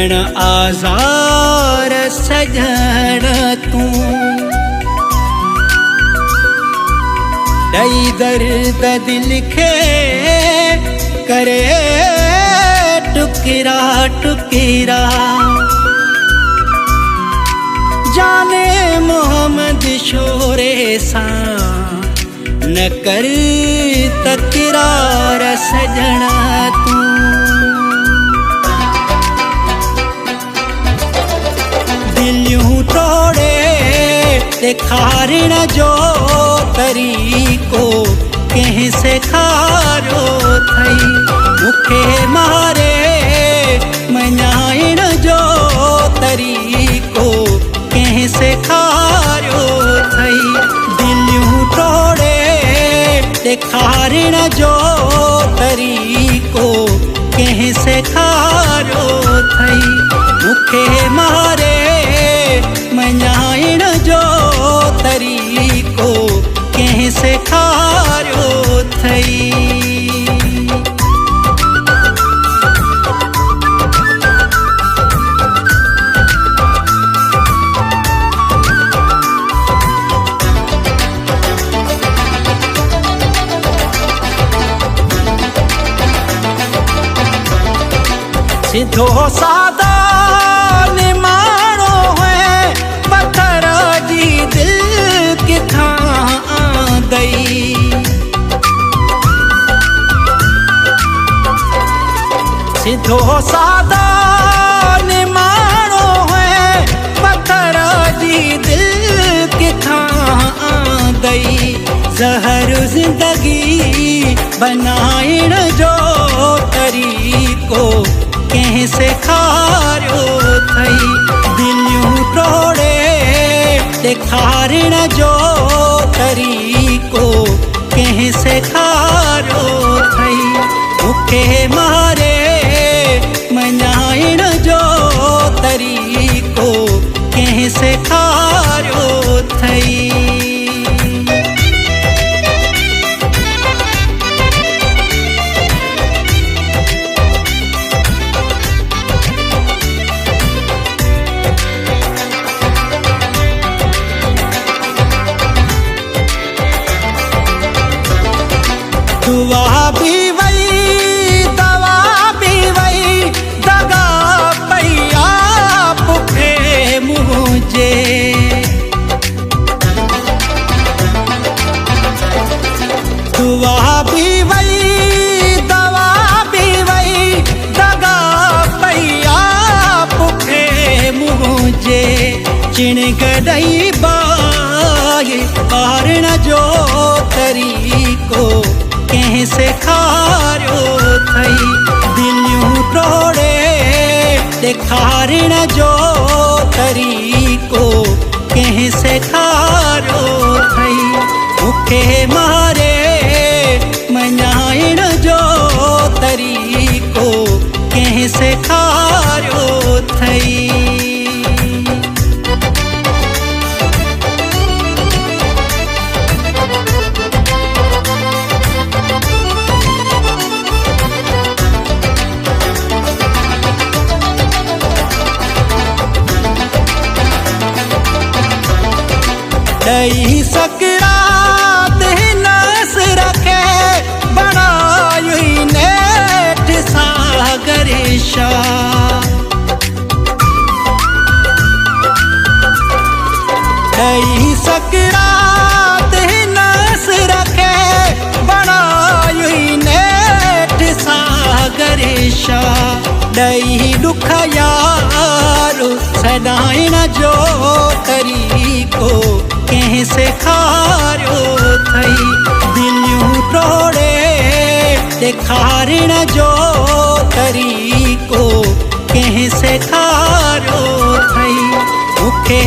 ॾियण आज़ार सजण तूं ॾई दर्द दिल खे करे टुकड़ा टुकड़ा जाने मोहम्मद शोरे सां न कर तकरार सजण तूं दिलियूं तोड़े ॾेखारण जो तरीक़ो कंहिं सेखारियो अथई मूंखे मारे मञाइण जो तरीक़ो कंहिं सेखारियो अथई दिलियूं तोड़े ॾेखारण जो तरीक़ो कंहिं सेखारियो अथई मूंखे मारे मञाइण जो तरीक़ो कंहिं सेखारियो अथई सिधो सादा निमाणो है पत्थर जी दिल किथां आंदई सिधो सादा निमाणो है पत्थर जी दिल किथां आंदई ज़हर ज़िंदगी बनाइण जो तरीक़ो कंहिं सेखारियो अथई दिलियूं तोड़े ॾेखारण जो तरीक़ो कंहिं सेखारियो अथई मूंखे मारे मञाइण जो तरीक़ो कंहिं सेखारियो अथई दुआ भी वही दवा भी वही दगा पैया पुखे मुझे दुआ भी वही दवा भी वही दगा पैया पुखे मुझे चिण गॾई बाहि ॿारण जो तरीक़ो कंहिं सेखारियो अथई दिलियूं तोड़े ॾेखारण जो तरीक़ो कंहिं सेखारियो अथई मूंखे मारे मञाइण जो तरीक़ो कंहिं सेखारियो अथई ॾई सकरात नस रखे बणाई नेठ सागर शाह ॾई सकरात नस रखे बणाई नेठ सागर शाह ॾई ॾुख यार सॾाइण जो तरीक़ो कंहिं सेखारियो अथई दिलियूं तोड़े ॾेखारण जो तरीक़ो कंहिं सेखारियो अथई मूंखे